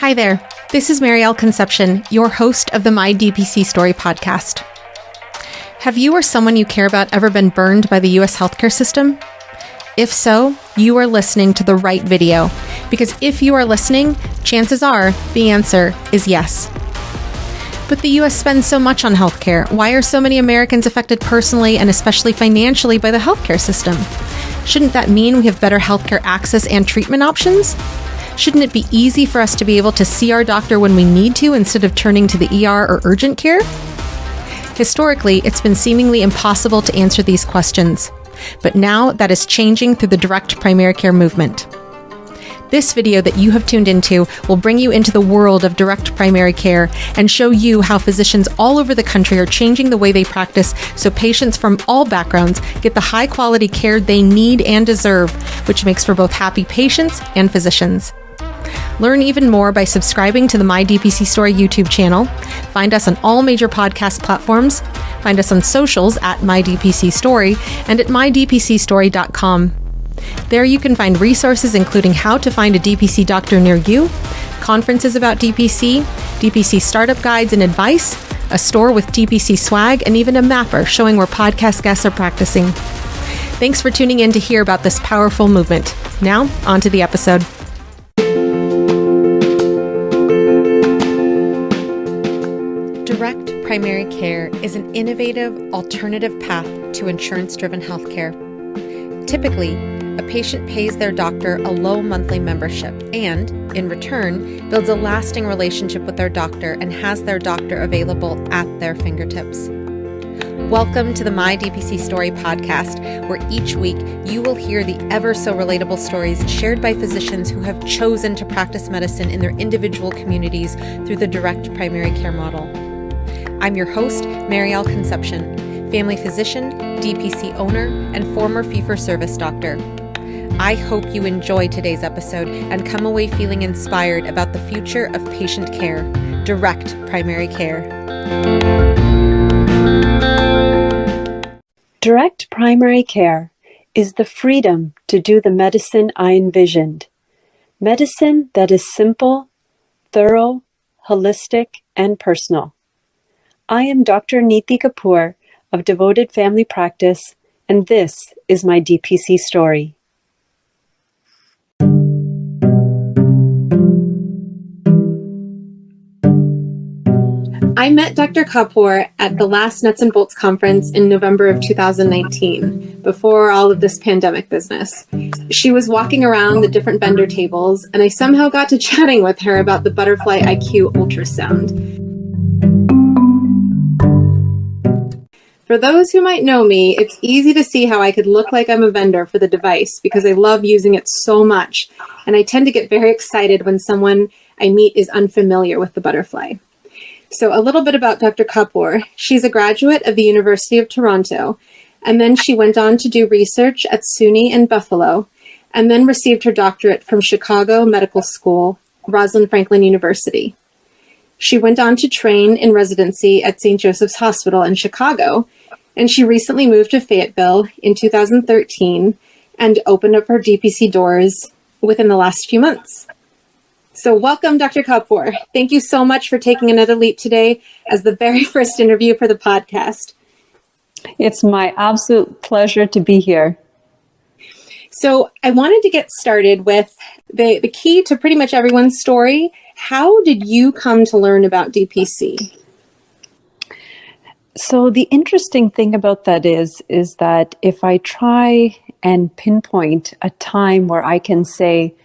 Hi there, this is Maryal Concepcion, your host of the My DPC Story podcast. Have you or someone you care about ever been burned by the U.S. healthcare system? If so, you are listening to the right video, because if you are listening, chances are the answer is yes. But the U.S. spends so much on healthcare. Why are so many Americans affected personally and especially financially by the healthcare system? Shouldn't that mean we have better healthcare access and treatment options? Shouldn't it be easy for us to be able to see our doctor when we need to instead of turning to the ER or urgent care? Historically, it's been seemingly impossible to answer these questions. But now that is changing through the direct primary care movement. This video that you have tuned into will bring you into the world of direct primary care and show you how physicians all over the country are changing the way they practice so patients from all backgrounds get the high quality care they need and deserve, which makes for both happy patients and physicians. Learn even more by subscribing to the My DPC Story YouTube channel. Find us on all major podcast platforms. Find us on socials at My DPC Story and at mydpcstory.com. There you can find resources including how to find a DPC doctor near you, conferences about DPC, DPC startup guides and advice, a store with DPC swag, and even a mapper showing where podcast guests are practicing. Thanks for tuning in to hear about this powerful movement. Now, on to the episode. Direct primary care is an innovative, alternative path to insurance-driven healthcare. Typically, a patient pays their doctor a low monthly membership and, in return, builds a lasting relationship with their doctor and has their doctor available at their fingertips. Welcome to the My DPC Story podcast, where each week you will hear the ever-so-relatable stories shared by physicians who have chosen to practice medicine in their individual communities through the direct primary care model. I'm your host, Maryal Concepcion, family physician, DPC owner, and former fee-for-service doctor. I hope you enjoy today's episode and come away feeling inspired about the future of patient care, direct primary care. Direct primary care is the freedom to do the medicine I envisioned. Medicine that is simple, thorough, holistic, and personal. I am Dr. Neeti Kapur of Devoted Family Practice, and this is my DPC story. I met Dr. Kapoor at the last Nuts and Bolts conference in November of 2019, before all of this pandemic business. She was walking around the different vendor tables, and I somehow got to chatting with her about the Butterfly IQ ultrasound. For those who might know me, it's easy to see how I could look like I'm a vendor for the device because I love using it so much, and I tend to get very excited when someone I meet is unfamiliar with the Butterfly. So a little bit about Dr. Kapoor. She's a graduate of the University of Toronto, and then she went on to do research at SUNY in Buffalo, and then received her doctorate from Chicago Medical School, Rosalind Franklin University. She went on to train in residency at St. Joseph's Hospital in Chicago, and she recently moved to Fayetteville in 2013 and opened up her DPC doors within the last few months. So welcome, Dr. Kapoor. Thank you so much for taking another leap today as the very first interview for the podcast. It's my absolute pleasure to be here. So I wanted to get started with the key to pretty much everyone's story. How did you come to learn about DPC? So the interesting thing about that is that if I try and pinpoint a time where I can say,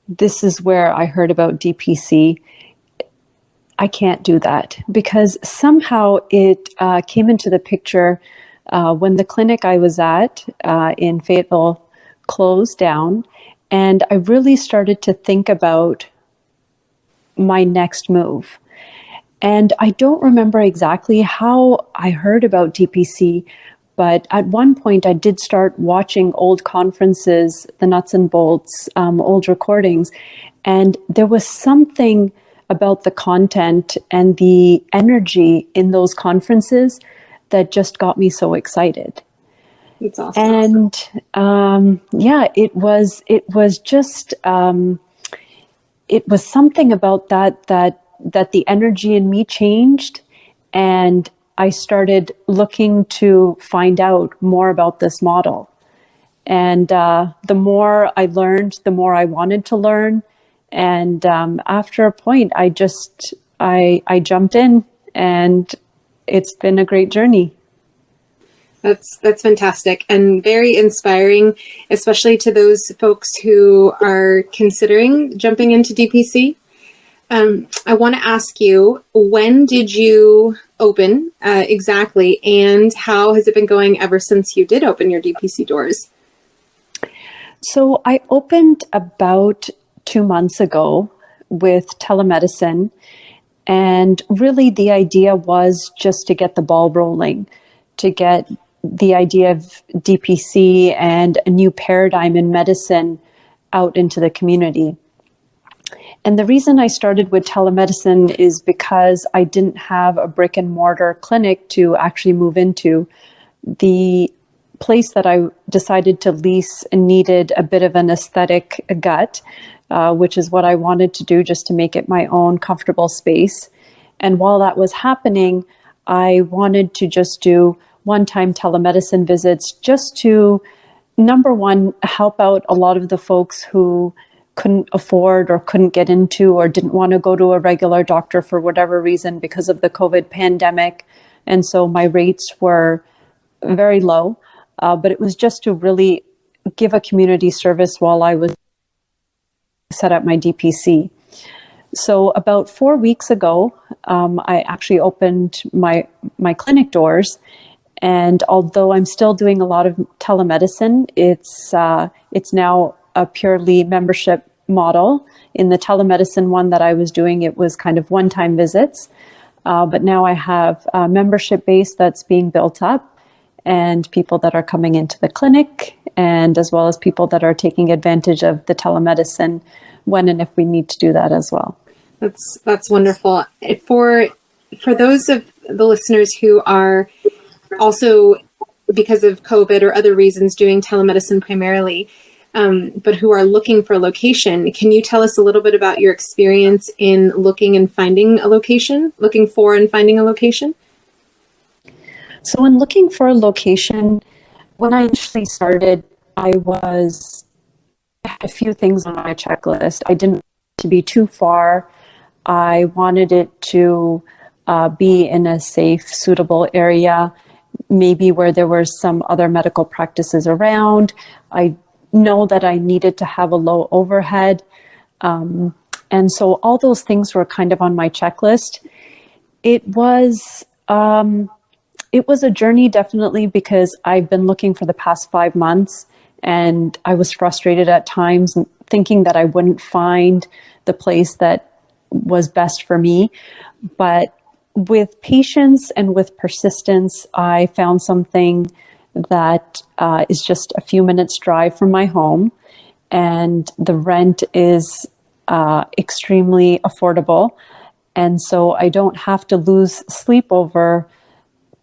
this is where I heard about DPC, I can't do that because somehow it came into the picture when the clinic I was at in Fayetteville closed down, and I really started to think about my next move. And I don't remember exactly how I heard about DPC, but at one point I did start watching old conferences, the nuts and bolts, old recordings, and there was something about the content and the energy in those conferences that just got me so excited. It's awesome. And it was just it was something about that the energy in me changed, and I started looking to find out more about this model. And the more I learned, the more I wanted to learn. And after a point, I jumped in, and it's been a great journey. That's fantastic and very inspiring, especially to those folks who are considering jumping into DPC. I want to ask you, when did you open exactly, and how has it been going ever since you did open your DPC doors? So I opened about 2 months ago with telemedicine, and really the idea was just to get the ball rolling, to get the idea of DPC and a new paradigm in medicine out into the community. And the reason I started with telemedicine is because I didn't have a brick and mortar clinic to actually move into. The place that I decided to lease needed a bit of an aesthetic gut, which is what I wanted to do, just to make it my own comfortable space. And while that was happening, I wanted to just do one-time telemedicine visits, just to, number one, help out a lot of the folks who couldn't afford or couldn't get into or didn't want to go to a regular doctor for whatever reason because of the COVID pandemic. And so my rates were very low, but it was just to really give a community service while I was set up my DPC. So about 4 weeks ago, I actually opened my clinic doors. And although I'm still doing a lot of telemedicine, it's now a purely membership model. In the telemedicine one that I was doing, it was kind of one-time visits. But now I have a membership base that's being built up, and people that are coming into the clinic, and as well as people that are taking advantage of the telemedicine when and if we need to do that as well. That's wonderful. For those of the listeners who are also, because of COVID or other reasons, doing telemedicine primarily, but who are looking for a location, can you tell us a little bit about your experience in looking and finding a location, looking for and finding a location? So in looking for a location, when I initially started, I had a few things on my checklist. I didn't want it to be too far. I wanted it to be in a safe, suitable area, maybe where there were some other medical practices around. I know that I needed to have a low overhead. And so all those things were kind of on my checklist. It was a journey, definitely, because I've been looking for the past 5 months, and I was frustrated at times, thinking that I wouldn't find the place that was best for me. But with patience and with persistence, I found something that is just a few minutes drive from my home, and the rent is extremely affordable. And so I don't have to lose sleep over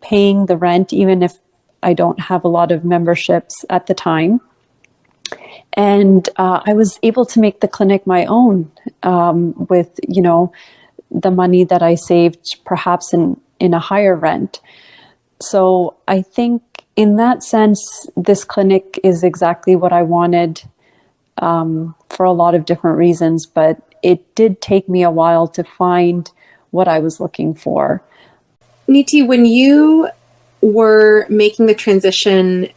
paying the rent, even if I don't have a lot of memberships at the time. And I was able to make the clinic my own with, the money that I saved perhaps in a higher rent. So I think in that sense, this clinic is exactly what I wanted for a lot of different reasons, but it did take me a while to find what I was looking for. Neeti, when you were making the transition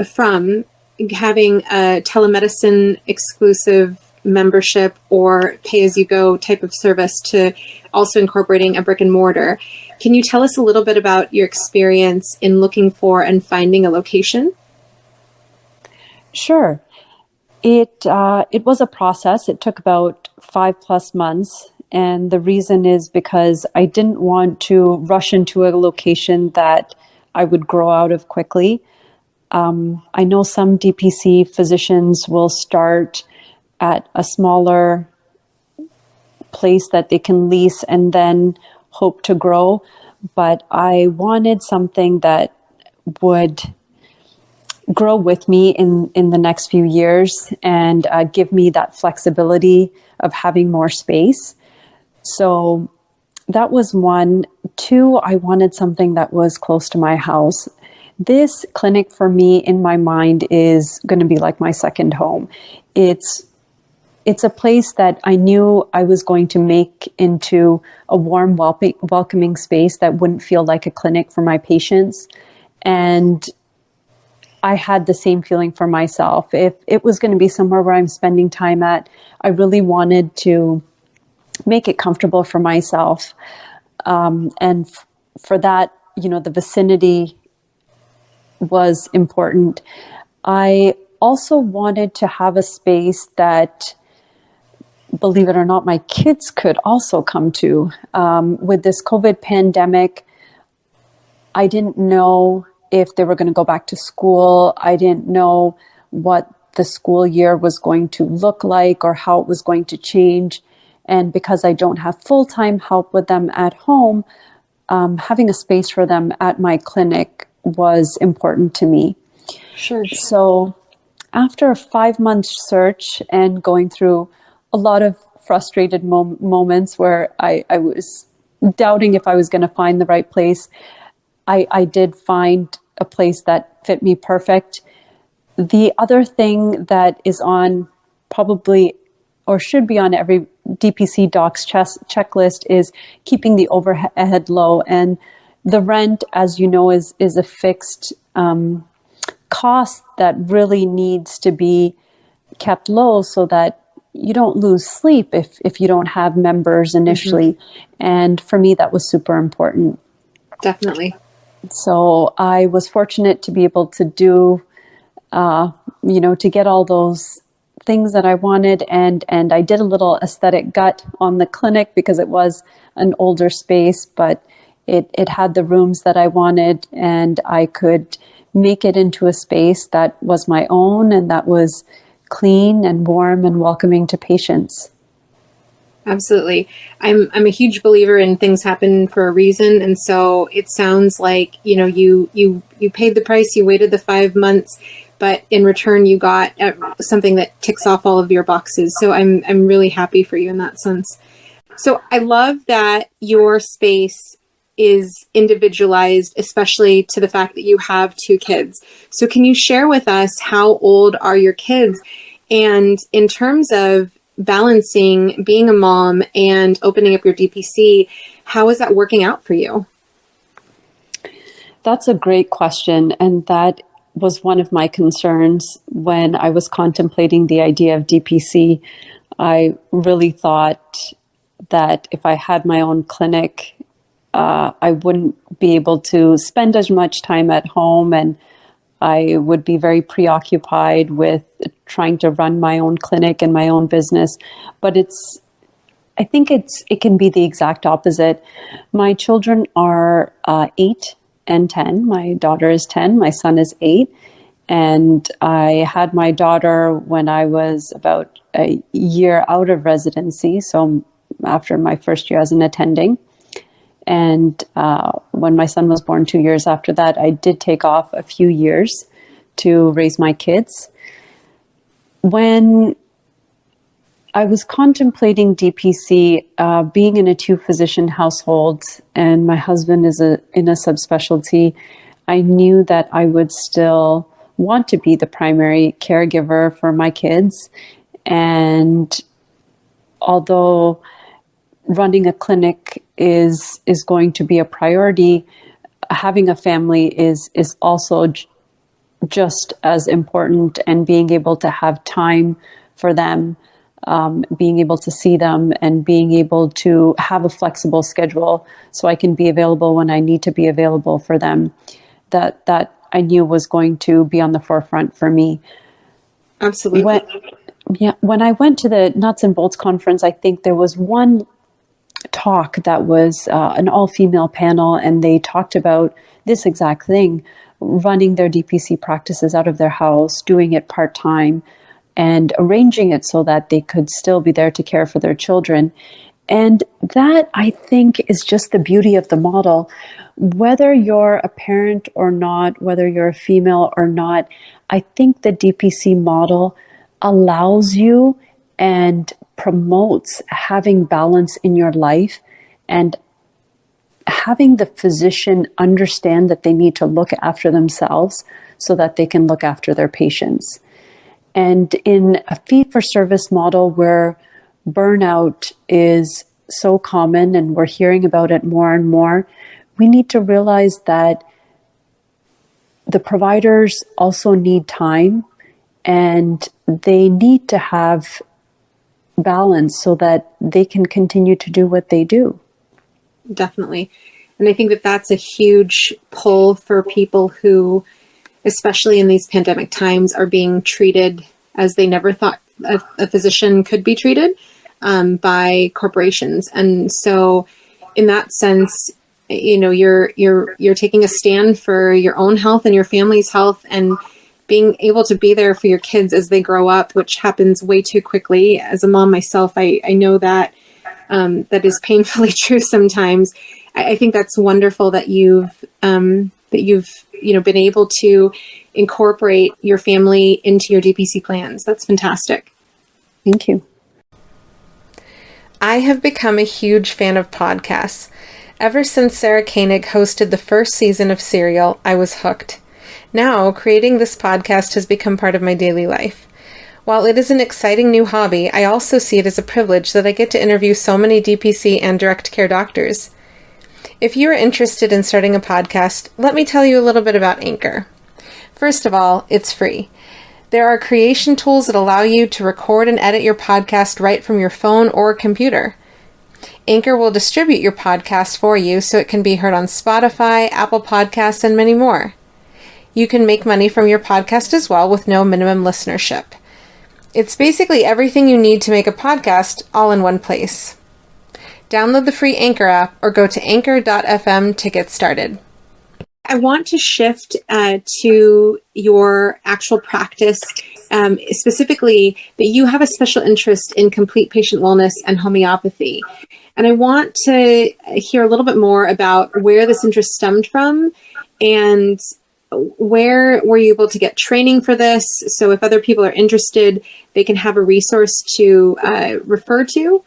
from having a telemedicine exclusive membership or pay-as-you-go type of service to also incorporating a brick and mortar, can you tell us a little bit about your experience in looking for and finding a location? Sure. It was a process. It took about 5+ months. And the reason is because I didn't want to rush into a location that I would grow out of quickly. I know some DPC physicians will start at a smaller place that they can lease and then hope to grow. But I wanted something that would grow with me in the next few years and give me that flexibility of having more space. So that was one. Two, I wanted something that was close to my house. This clinic for me in my mind is going to be like my second home. It's a place that I knew I was going to make into a warm, welcoming space that wouldn't feel like a clinic for my patients. And I had the same feeling for myself. If it was going to be somewhere where I'm spending time at, I really wanted to make it comfortable for myself. And for that, the vicinity was important. I also wanted to have a space that, believe it or not, my kids could also come to. With this COVID pandemic, I didn't know if they were going to go back to school. I didn't know what the school year was going to look like or how it was going to change. And because I don't have full-time help with them at home, having a space for them at my clinic was important to me. Sure. So after a 5-month search and going through a lot of frustrated moments where I was doubting if I was going to find the right place, I did find a place that fit me perfect. The other thing that is on probably or should be on every DPC doc's checklist is keeping the overhead low. And the rent, as you know, is a fixed cost that really needs to be kept low so that you don't lose sleep if you don't have members initially. Mm-hmm. And for me, that was super important. Definitely. So I was fortunate to be able to do, to get all those things that I wanted. And I did a little aesthetic gut on the clinic because it was an older space, but it had the rooms that I wanted, and I could make it into a space that was my own and that was clean and warm and welcoming to patients. Absolutely. I'm a huge believer in things happen for a reason. And so it sounds like, you paid the price, you waited the 5 months, but in return you got something that ticks off all of your boxes. So I'm really happy for you in that sense. So I love that your space is individualized, especially to the fact that you have 2 kids. So can you share with us how old are your kids? And in terms of balancing being a mom and opening up your DPC, how is that working out for you? That's a great question. And that was one of my concerns when I was contemplating the idea of DPC. I really thought that if I had my own clinic, I wouldn't be able to spend as much time at home, and I would be very preoccupied with trying to run my own clinic and my own business. But I think it can be the exact opposite. My children are 8 and 10. My daughter is 10. My son is 8. And I had my daughter when I was about a year out of residency. So after my first year as an attending. And when my son was born 2 years after that, I did take off a few years to raise my kids. When I was contemplating DPC, being in a 2-physician household, and my husband is in a subspecialty, I knew that I would still want to be the primary caregiver for my kids. And although running a clinic is going to be a priority, having a family is also just as important, and being able to have time for them, being able to see them, and being able to have a flexible schedule so I can be available when I need to be available for them, that I knew was going to be on the forefront for me. Absolutely. When I went to the Nuts and Bolts conference, I think there was one talk that was an all-female panel, and they talked about this exact thing, running their DPC practices out of their house, doing it part-time, and arranging it so that they could still be there to care for their children. And that, I think, is just the beauty of the model. Whether you're a parent or not, whether you're a female or not, I think the DPC model allows you and promotes having balance in your life and having the physician understand that they need to look after themselves so that they can look after their patients. And in a fee-for-service model where burnout is so common and we're hearing about it more and more, we need to realize that the providers also need time and they need to have balance so that they can continue to do what they do. Definitely. And I think that that's a huge pull for people who, especially in these pandemic times, are being treated as they never thought a physician could be treated by corporations. And so in that sense, you know, you're taking a stand for your own health and your family's health, and being able to be there for your kids as they grow up, which happens way too quickly. As a mom myself, I know that that is painfully true sometimes. I think that's wonderful that you've been able to incorporate your family into your DPC plans. That's fantastic. Thank you. I have become a huge fan of podcasts. Ever since Sarah Koenig hosted the first season of Serial, I was hooked. Now, creating this podcast has become part of my daily life. While it is an exciting new hobby, I also see it as a privilege that I get to interview so many DPC and direct care doctors. If you are interested in starting a podcast, let me tell you a little bit about Anchor. First of all, it's free. There are creation tools that allow you to record and edit your podcast right from your phone or computer. Anchor will distribute your podcast for you so it can be heard on Spotify, Apple Podcasts, and many more. You can make money from your podcast as well with no minimum listenership. It's basically everything you need to make a podcast all in one place. Download the free Anchor app or go to anchor.fm to get started. I want to shift to your actual practice, specifically that you have a special interest in complete patient wellness and homeopathy. And I want to hear a little bit more about where this interest stemmed from and where were you able to get training for this? So if other people are interested, they can have a resource to refer to.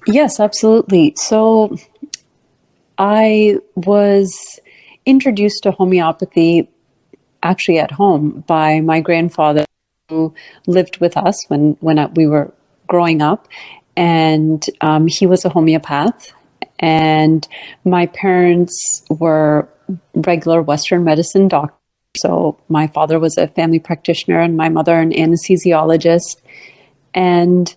Yes, absolutely. So I was introduced to homeopathy actually at home by my grandfather, who lived with us when we were growing up. And he was a homeopath. And my parents were regular Western medicine doctors. So my father was a family practitioner and my mother an anesthesiologist. And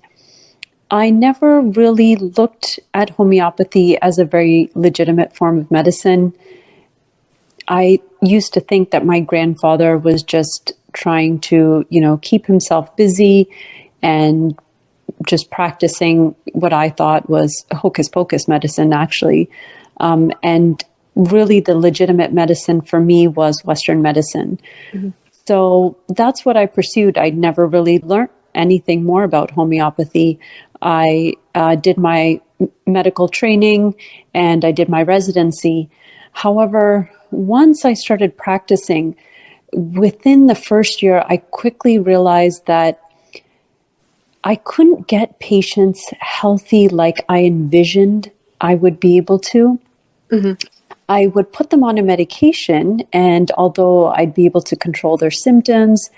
I never really looked at homeopathy as a very legitimate form of medicine. I used to think that my grandfather was just trying to, keep himself busy and just practicing what I thought was hocus pocus medicine, actually. And really the legitimate medicine for me was Western medicine. Mm-hmm. So that's what I pursued. I never really learned anything more about homeopathy. I did my medical training and I did my residency. However, once I started practicing, within the first year, I quickly realized that I couldn't get patients healthy like I envisioned I would be able to. Mm-hmm. I would put them on a medication, and although I'd be able to control their symptoms,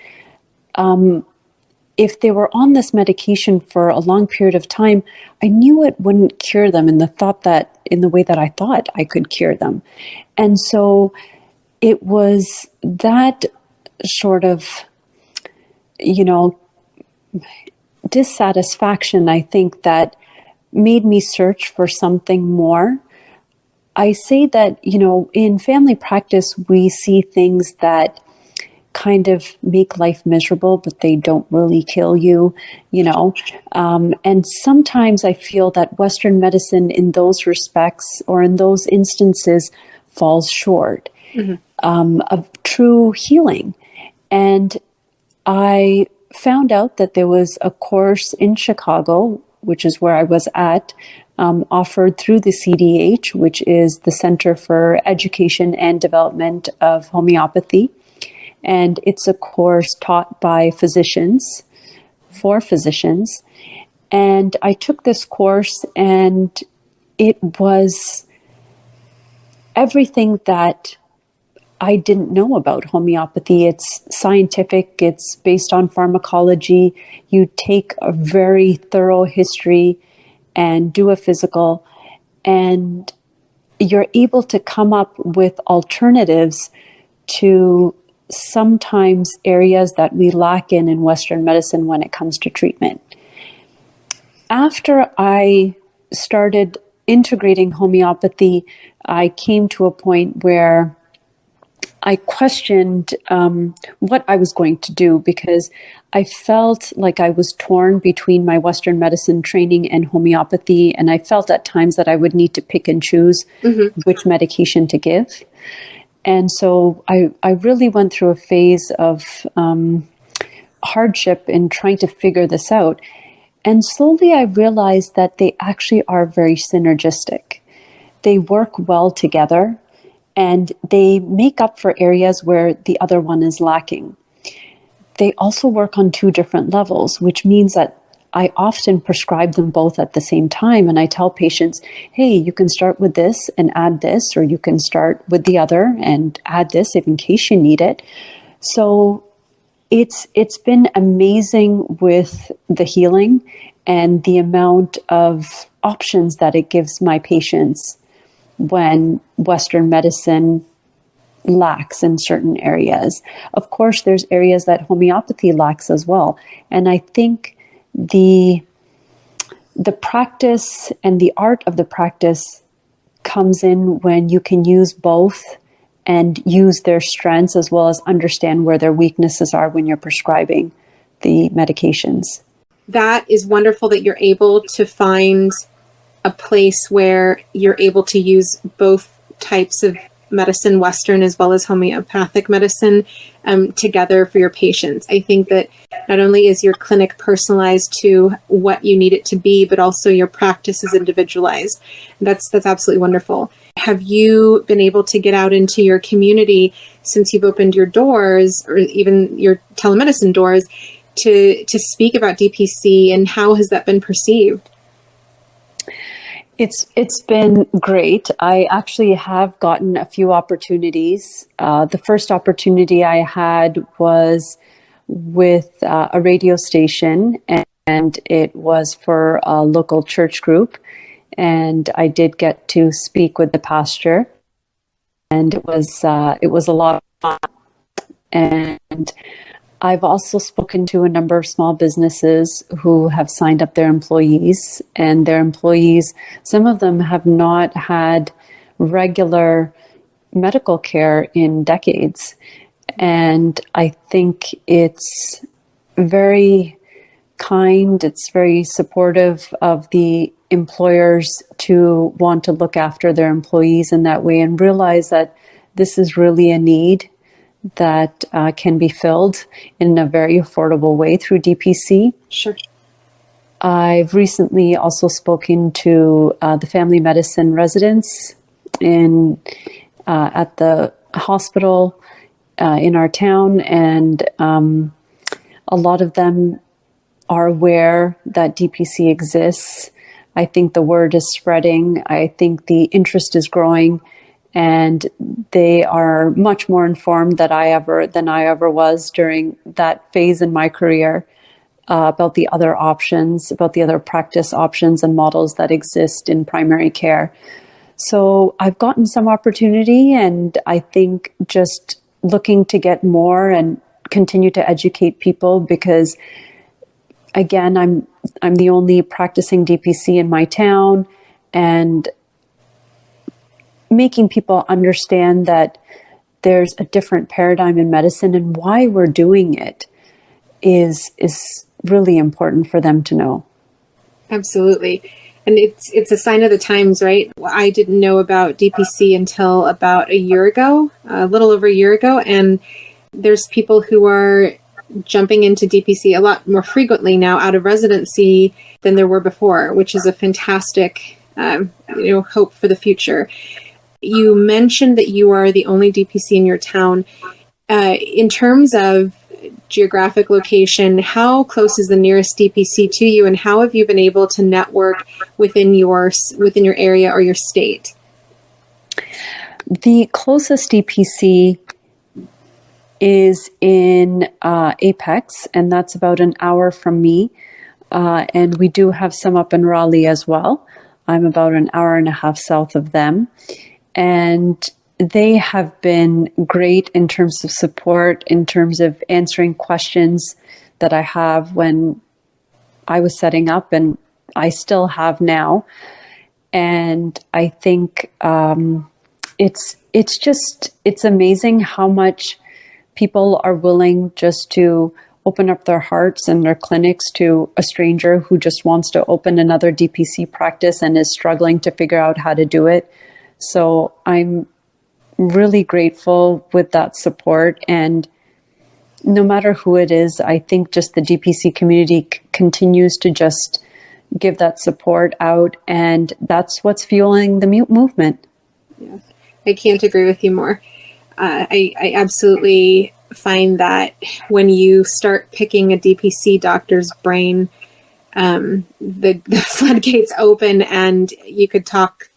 if they were on this medication for a long period of time, I knew it wouldn't cure them in the way that I thought I could cure them. And so it was that sort of, dissatisfaction, I think, that made me search for something more. I say that, in family practice, we see things that kind of make life miserable, but they don't really kill you, and sometimes I feel that Western medicine in those respects or in those instances falls short of true healing. And I found out that there was a course in Chicago, which is where I was at, offered through the CDH, which is the Center for Education and Development of Homeopathy. And it's a course taught by physicians for physicians. And I took this course, and it was everything that I didn't know about homeopathy. It's scientific, it's based on pharmacology. You take a very thorough history and do a physical, and you're able to come up with alternatives to sometimes areas that we lack in Western medicine when it comes to treatment. After I started integrating homeopathy, I came to a point where I questioned what I was going to do, because I felt like I was torn between my Western medicine training and homeopathy, and I felt at times that I would need to pick and choose which medication to give. And so I really went through a phase of hardship in trying to figure this out. And slowly I realized that they actually are very synergistic. They work well together, and they make up for areas where the other one is lacking. They also work on two different levels, which means that I often prescribe them both at the same time. And I tell patients, hey, you can start with this and add this, or you can start with the other and add this if in case you need it. So it's been amazing with the healing and the amount of options that it gives my patients when Western medicine lacks in certain areas. Of course, there's areas that homeopathy lacks as well. And I think the practice and the art of the practice comes in when you can use both and use their strengths, as well as understand where their weaknesses are when you're prescribing the medications. That is wonderful that you're able to find a place where you're able to use both types of medicine, Western as well as homeopathic medicine, together for your patients. I think that not only is your clinic personalized to what you need it to be, but also your practice is individualized. That's absolutely wonderful. Have you been able to get out into your community since you've opened your doors, or even your telemedicine doors, to speak about DPC, and how has that been perceived? It's been great. I actually have gotten a few opportunities. The first opportunity I had was with a radio station, and it was for a local church group. And I did get to speak with the pastor, and it was a lot of fun. And I've also spoken to a number of small businesses who have signed up their employees, and their employees, some of them have not had regular medical care in decades. And I think it's very kind, it's very supportive of the employers to want to look after their employees in that way, and realize that this is really a need that can be filled in a very affordable way through DPC. Sure. I've recently also spoken to the family medicine residents at the hospital in our town, and a lot of them are aware that DPC exists. I think the word is spreading. I think the interest is growing. And they are much more informed than I ever was during that phase in my career about the other options, about the other practice options and models that exist in primary care. So I've gotten some opportunity, and I think just looking to get more and continue to educate people, because again, I'm the only practicing DPC in my town, and making people understand that there's a different paradigm in medicine and why we're doing it is really important for them to know. Absolutely. And it's a sign of the times, right? I didn't know about DPC until about a little over a year ago. And there's people who are jumping into DPC a lot more frequently now out of residency than there were before, which is a fantastic hope for the future. You mentioned that you are the only DPC in your town. In terms of geographic location, how close is the nearest DPC to you, and how have you been able to network within your area or your state? The closest DPC is in Apex, and that's about an hour from me. And we do have some up in Raleigh as well. I'm about an hour and a half south of them. And they have been great in terms of support, in terms of answering questions that I have when I was setting up, and I still have now. And I think it's amazing how much people are willing just to open up their hearts and their clinics to a stranger who just wants to open another DPC practice and is struggling to figure out how to do it. So I'm really grateful with that support. And no matter who it is, I think just the DPC community continues to just give that support out. And that's what's fueling the movement. Yes, I can't agree with you more. I absolutely find that when you start picking a DPC doctor's brain, the floodgates open, and you could talk,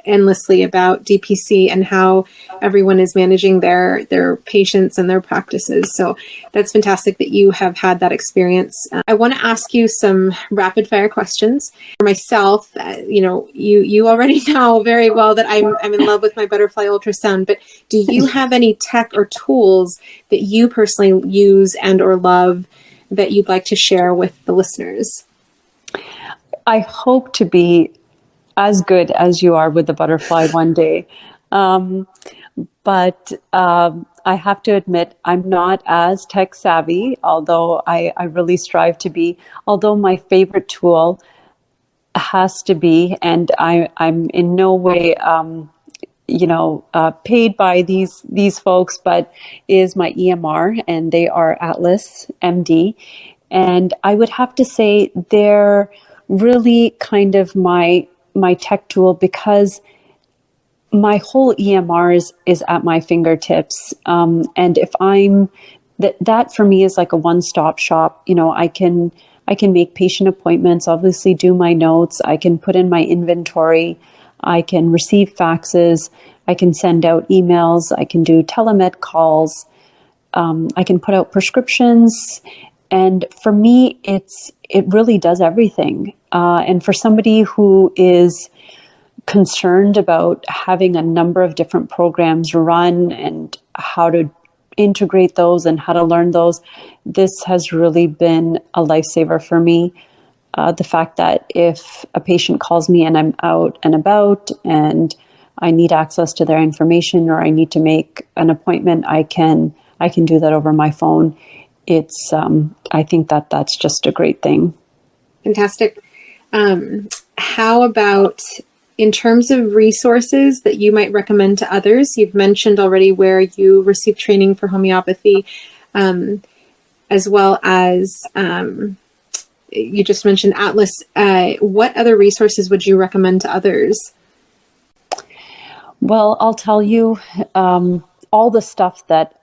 endlessly about DPC and how everyone is managing their patients and their practices. So that's fantastic that you have had that experience. I want to ask you some rapid fire questions. For myself, you already know very well that I'm in love with my butterfly ultrasound, but do you have any tech or tools that you personally use and or love that you'd like to share with the listeners? I hope to be as good as you are with the butterfly one day. But I have to admit, I'm not as tech savvy, although I really strive to be. Although my favorite tool has to be, and I'm in no way, paid by these folks, but is my EMR, and they are Atlas MD. And I would have to say they're really kind of my tech tool, because my whole EMR is at my fingertips. And if I'm that for me is like a one-stop shop. I can make patient appointments, obviously do my notes. I can put in my inventory. I can receive faxes. I can send out emails. I can do telemed calls. I can put out prescriptions. And for me, it really does everything. And for somebody who is concerned about having a number of different programs run and how to integrate those and how to learn those, this has really been a lifesaver for me. The fact that if a patient calls me and I'm out and about and I need access to their information, or I need to make an appointment, I can do that over my phone. I think that's just a great thing. Fantastic. How about in terms of resources that you might recommend to others? You've mentioned already where you received training for homeopathy, as well as you just mentioned Atlas. What other resources would you recommend to others? Well, I'll tell you, all the stuff that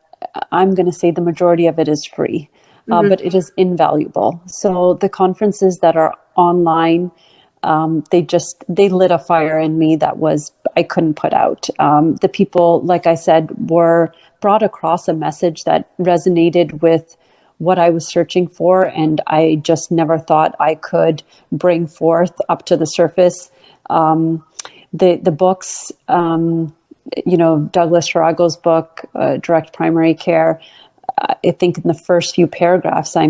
I'm going to say the majority of it is free, but it is invaluable. So the conferences that are online, they lit a fire in me that I couldn't put out. The people, like I said, brought across a message that resonated with what I was searching for, and I just never thought I could bring forth up to the surface. The books, Douglas Sharago's book, Direct Primary Care, I think in the first few paragraphs, I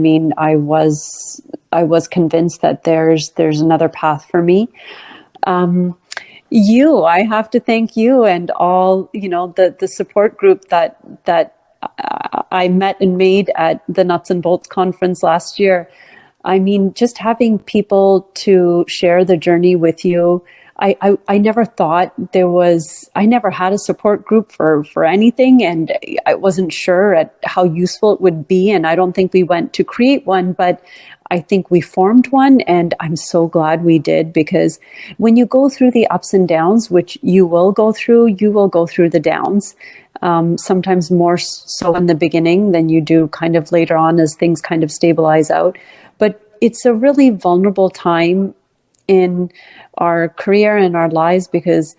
was convinced that there's another path for me. I have to thank you and all, the support group that I met and made at the Nuts and Bolts conference last year. Just having people to share the journey with you. I never thought I never had a support group for anything, and I wasn't sure at how useful it would be. And I don't think we went to create one, but I think we formed one, and I'm so glad we did, because when you go through the ups and downs, which you will go through the downs, sometimes more so in the beginning than you do kind of later on as things kind of stabilize out. But it's a really vulnerable time in our career and our lives, because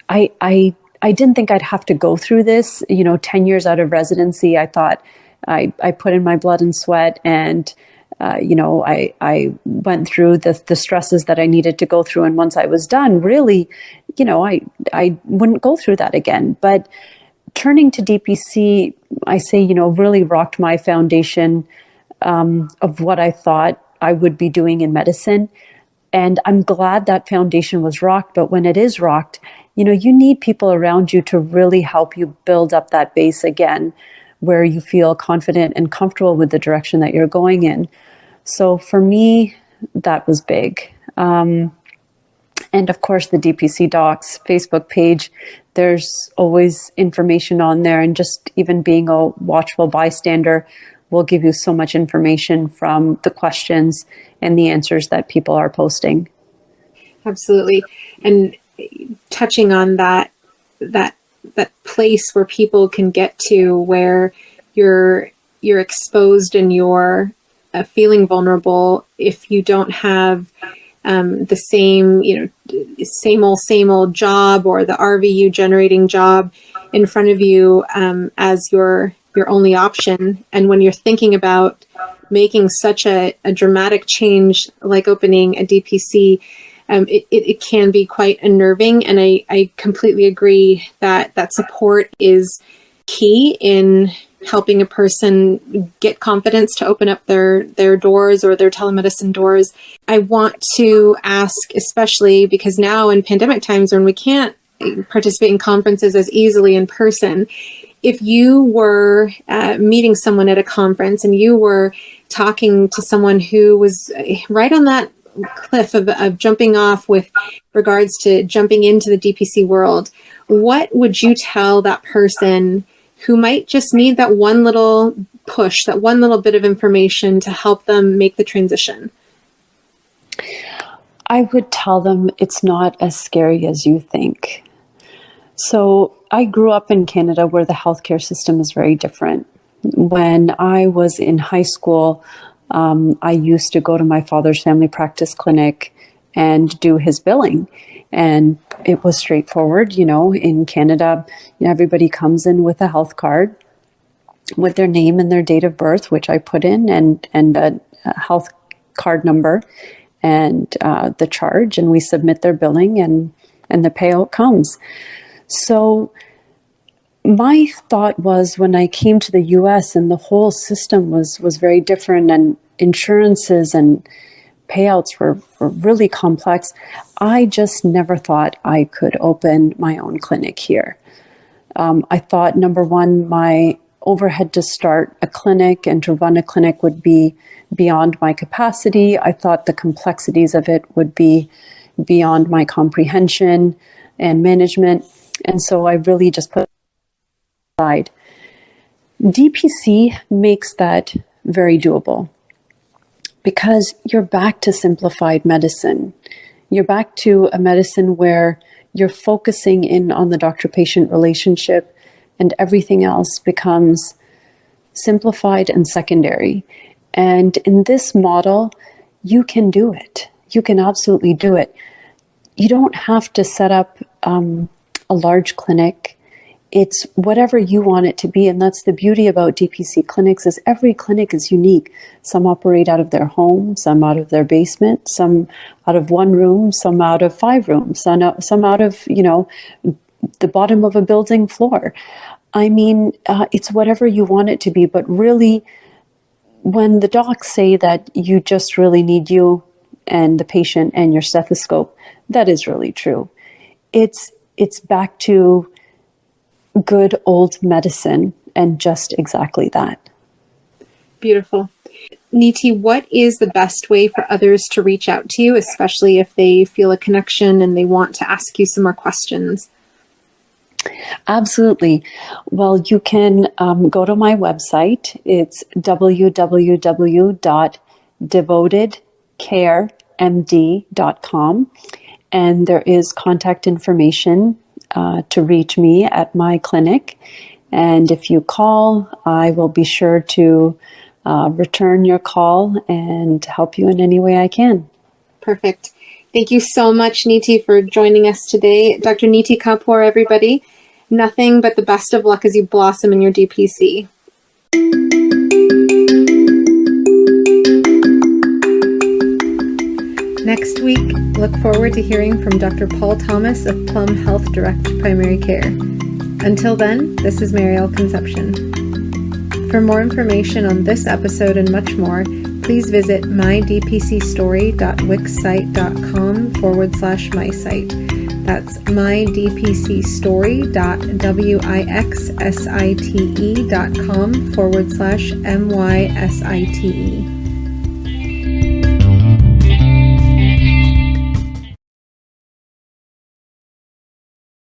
I didn't think I'd have to go through this. 10 years out of residency, I thought I put in my blood and sweat, and I went through the stresses that I needed to go through. And once I was done, really, I wouldn't go through that again. But turning to DPC, I say, really rocked my foundation of what I thought I would be doing in medicine. And I'm glad that foundation was rocked. But when it is rocked, you need people around you to really help you build up that base again, where you feel confident and comfortable with the direction that you're going in. So for me, that was big. And of course, the DPC Docs Facebook page, there's always information on there. And just even being a watchful bystander will give you so much information from the questions and the answers that people are posting. Absolutely. And touching on that place where people can get to, where you're exposed and you're feeling vulnerable, if you don't have the same old job or the RVU generating job in front of you as your only option. And when you're thinking about making such a dramatic change like opening a DPC, it can be quite unnerving. And I completely agree that support is key in helping a person get confidence to open up their doors or their telemedicine doors. I want to ask, especially because now in pandemic times when we can't participate in conferences as easily in person, if you were meeting someone at a conference and you were talking to someone who was right on that cliff of jumping off with regards to jumping into the DPC world, what would you tell that person who might just need that one little push, that one little bit of information to help them make the transition? I would tell them it's not as scary as you think. So I grew up in Canada, where the healthcare system is very different. When I was in high school, I used to go to my father's family practice clinic and do his billing. And it was straightforward. In Canada, everybody comes in with a health card with their name and their date of birth, which I put in, and a health card number and the charge, and we submit their billing, and the payout comes. So my thought was, when I came to the US and the whole system was very different, and insurances and payouts were really complex, I just never thought I could open my own clinic here. I thought, number one, my overhead to start a clinic and to run a clinic would be beyond my capacity. I thought the complexities of it would be beyond my comprehension and management. And so I really just put it aside. DPC makes that very doable, because you're back to simplified medicine. You're back to a medicine where you're focusing in on the doctor-patient relationship, and everything else becomes simplified and secondary. And in this model, you can do it. You can absolutely do it. You don't have to set up a large clinic. It's whatever you want it to be. And that's the beauty about DPC clinics, is every clinic is unique. Some operate out of their home, some out of their basement, some out of one room, some out of 5 rooms, some out of, the bottom of a building floor. I mean, it's whatever you want it to be. But really, when the docs say that you just really need you and the patient and your stethoscope, that is really true. It's back to good old medicine, and just exactly that. Beautiful. Neeti, what is the best way for others to reach out to you, especially if they feel a connection and they want to ask you some more questions? Absolutely. Well, you can go to my website. It's www.devotedcaremd.com. And there is contact information to reach me at my clinic. And if you call, I will be sure to return your call and help you in any way I can. Perfect. Thank you so much, Neeti, for joining us today. Dr. Neeti Kapur, everybody, nothing but the best of luck as you blossom in your DPC. Next week, look forward to hearing from Dr. Paul Thomas of Plum Health Direct Primary Care. Until then, this is Maryal Concepcion. For more information on this episode and much more, please visit mydpcsstory.wixsite.com/my site. That's mydpcstory.wixsite.com/MYSITE.